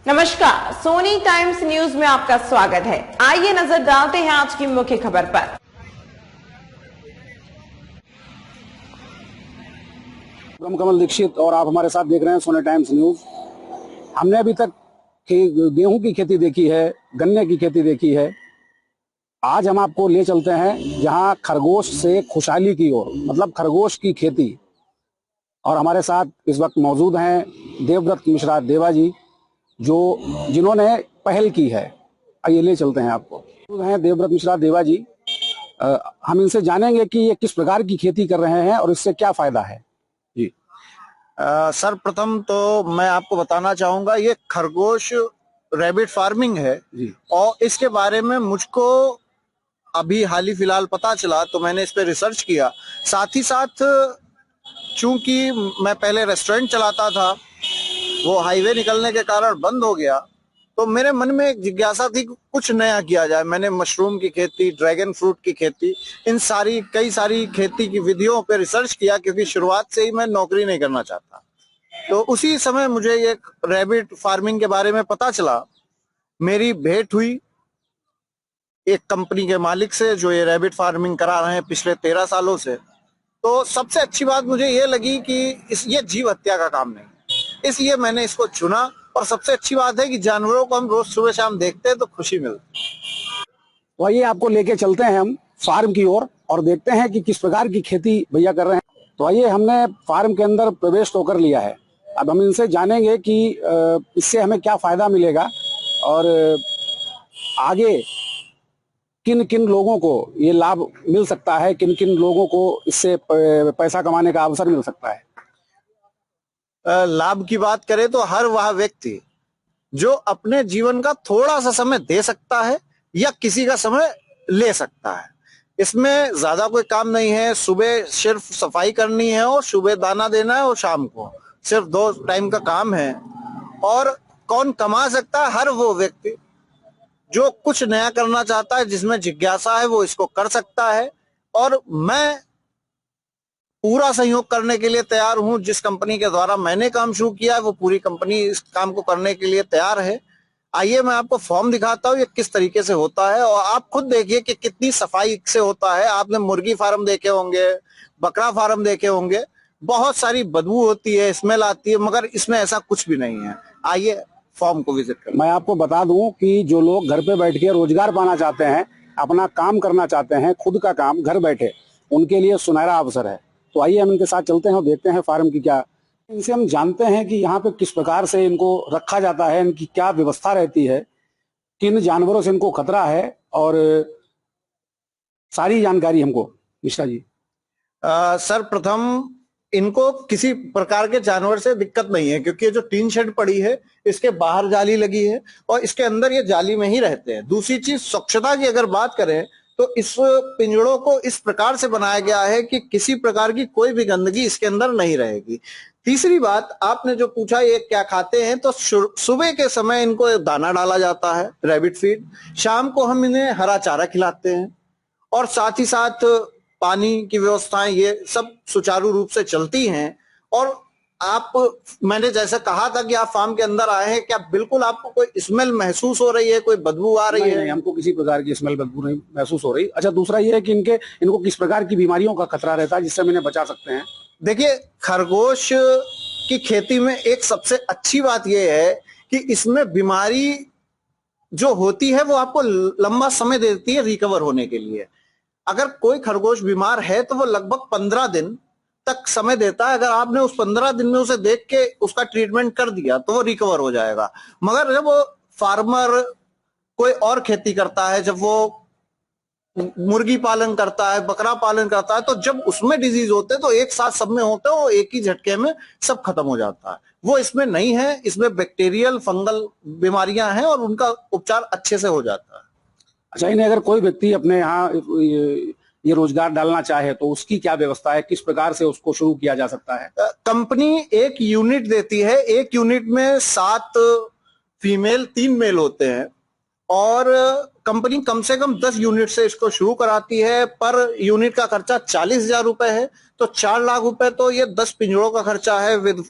नमस्कार, Soni times news में आपका स्वागत है। आइए नजर डालते हैं आज की मुख्य खबर पर। कमल दीक्षित और आप हमारे साथ देख रहे हैं सोनी टाइम्स न्यूज। हमने अभी तक गेहूं की खेती देखी है, गन्ने की खेती देखी है। आज हम आपको ले चलते हैं जहां खरगोश से खुशहाली की ओर, मतलब खरगोश की खेती। और हमारे साथ इस वक्त मौजूद हैं देवव्रत मिश्रा देवा जी, जिन्होंने पहल की है। आइए ले चलते हैं आपको। मौजूद हैं देवव्रत मिश्रा देवा जी। हम इनसे जानेंगे कि ये किस प्रकार की खेती कर रहे हैं और इससे क्या फायदा है। जी सर, प्रथम तो मैं आपको बताना चाहूंगा ये खरगोश रैबिट फार्मिंग है जी। और इसके बारे में मुझको अभी हाल ही फिलहाल पता चला, तो मैंने इस पे रिसर्च किया। साथ ही साथ चूंकि मैं पहले रेस्टोरेंट चलाता था, वो हाईवे निकलने के कारण बंद हो गया, तो मेरे मन में एक जिज्ञासा थी कि कुछ नया किया जाए। मैंने मशरूम की खेती, ड्रैगन फ्रूट की खेती, इन कई सारी खेती की विधियों पे रिसर्च किया, क्योंकि शुरुआत से ही मैं नौकरी नहीं करना चाहता। तो उसी समय मुझे ये रैबिट फार्मिंग के बारे में पता चला। मेरी भेंट हुई एक कंपनी के मालिक से जो ये रैबिट फार्मिंग करा रहे हैं पिछले 13 सालों से। तो सबसे अच्छी बात मुझे ये लगी कि ये जीव हत्या का काम नहीं, इसलिए मैंने इसको चुना। और सबसे अच्छी बात है कि जानवरों को हम रोज सुबह शाम देखते हैं तो खुशी मिलती है। तो आइए आपको लेके चलते हैं हम फार्म की ओर और देखते हैं कि किस प्रकार की खेती भैया कर रहे हैं। तो आइए, हमने फार्म के अंदर प्रवेश तो कर लिया है। अब हम इनसे जानेंगे कि इससे हमें क्या फायदा मिलेगा और आगे किन किन लोगों को ये लाभ मिल सकता है, किन किन लोगों को इससे पैसा कमाने का अवसर मिल सकता है। लाभ की बात करें तो हर वह व्यक्ति जो अपने जीवन का थोड़ा सा समय दे सकता है या किसी का समय ले सकता है। इसमें ज्यादा कोई काम नहीं है। सुबह सिर्फ सफाई करनी है और सुबह दाना देना है और शाम को सिर्फ 2 टाइम का काम है। और कौन कमा सकता है? हर वो व्यक्ति जो कुछ नया करना चाहता है, जिसमें जिज्ञासा है, वो इसको कर सकता है। और मैं पूरा सहयोग करने के लिए तैयार हूं। जिस कंपनी के द्वारा मैंने काम शुरू किया है, वो पूरी कंपनी इस काम को करने के लिए तैयार है। आइए मैं आपको फॉर्म दिखाता हूँ ये किस तरीके से होता है, और आप खुद देखिए कि कितनी सफाई से होता है। आपने मुर्गी फार्म देखे होंगे, बकरा फार्म देखे होंगे, बहुत सारी बदबू होती है, स्मेल आती है, मगर इसमें ऐसा कुछ भी नहीं है। आइए फॉर्म को विजिट करें। मैं आपको बता दूं कि जो लोग घर पे बैठ के रोजगार पाना चाहते हैं, अपना काम करना चाहते हैं, खुद का काम घर बैठे, उनके लिए सुनहरा अवसर है। तो आइए हम इनके साथ चलते हैं और देखते हैं फार्म की क्या। इनसे हम जानते हैं कि यहाँ पे किस प्रकार से इनको रखा जाता है, इनकी क्या व्यवस्था रहती है, किन जानवरों से इनको खतरा है, और सारी जानकारी हमको मिश्रा जी। सर, प्रथम इनको किसी प्रकार के जानवर से दिक्कत नहीं है, क्योंकि ये जो टीन शेड पड़ी है, इसके बाहर जाली लगी है और इसके अंदर ये जाली में ही रहते हैं। दूसरी चीज, स्वच्छता की अगर बात करें तो इस पिंजड़ों को इस प्रकार से बनाया गया है कि किसी प्रकार की कोई भी गंदगी इसके अंदर नहीं रहेगी। तीसरी बात, आपने जो पूछा ये क्या खाते हैं, तो सुबह के समय इनको दाना डाला जाता है, रैबिट फीड। शाम को हम इन्हें हरा चारा खिलाते हैं और साथ ही साथ पानी की व्यवस्थाएं ये सब सुचारू रूप से चलती हैं। और मैंने जैसे कहा था कि आप फार्म के अंदर आए हैं, क्या बिल्कुल आपको कोई स्मेल महसूस हो रही है, कोई बदबू आ रही है? नहीं, हमको किसी प्रकार की स्मेल बदबू नहीं महसूस हो रही। अच्छा, दूसरा ये है कि इनको किस प्रकार की बीमारियों का खतरा रहता है जिससे हम इन्हें बचा सकते हैं। देखिए, खरगोश की खेती में एक सबसे अच्छी बात यह है कि इसमें बीमारी जो होती है वो आपको लंबा समय देती है रिकवर होने के लिए। अगर कोई खरगोश बीमार है तो वो लगभग 15 दिन तक समय देता है। अगर आपने उस 15 दिन में उसे देख के उसका ट्रीटमेंट कर दिया तो वो रिकवर हो जाएगा। मगर जब वो फार्मर कोई और खेती करता है, जब वो मुर्गी पालन करता है, बकरा पालन करता है, तो जब उसमें डिजीज होते हैं तो एक साथ सब में होते हैं, वो एक ही झटके में सब खत्म हो जाता है। वो इसमें नहीं है। इसमें बैक्टीरियल फंगल बीमारियां हैं और उनका उपचार अच्छे से हो जाता है। अच्छा, इन्हें अगर कोई व्यक्ति अपने यहाँ ये रोजगार डालना चाहे तो उसकी क्या व्यवस्था है, किस प्रकार से उसको शुरू किया जा सकता है? कंपनी एक यूनिट देती है। एक यूनिट में 7 फीमेल 3 मेल होते हैं और कंपनी कम से कम 10 यूनिट से इसको शुरू कराती है। पर यूनिट का खर्चा 40,000 रुपए है, तो 4 लाख रुपए तो ये 10 पिंजरों का खर्चा है विद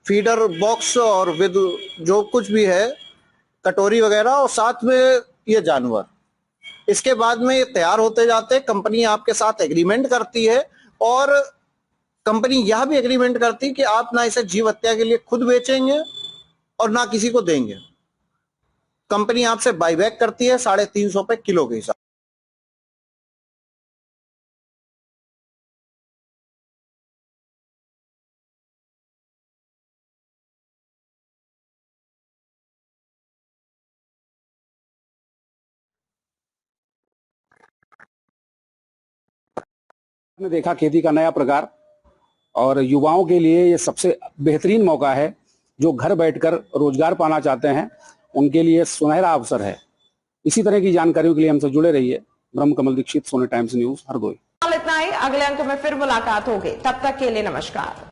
फीडर बॉक्स और विद जो कुछ भी है, कटोरी वगैरह, और साथ में ये जानवर। इसके बाद में ये तैयार होते जाते हैं। कंपनी आपके साथ एग्रीमेंट करती है और कंपनी यह भी एग्रीमेंट करती है कि आप ना इसे जीव हत्या के लिए खुद बेचेंगे और ना किसी को देंगे। कंपनी आपसे बाईबैक करती है 350 रुपए किलो के हिसाब। ने देखा खेती का नया प्रकार, और युवाओं के लिए ये सबसे बेहतरीन मौका है। जो घर बैठकर रोजगार पाना चाहते हैं उनके लिए सुनहरा अवसर है। इसी तरह की जानकारियों के लिए हमसे जुड़े रहिए। ब्रह्म कमल दीक्षित, सोने टाइम्स न्यूज, हरदोई। इतना ही, अगले अंक में फिर मुलाकात होगी। तब तक के लिए नमस्कार।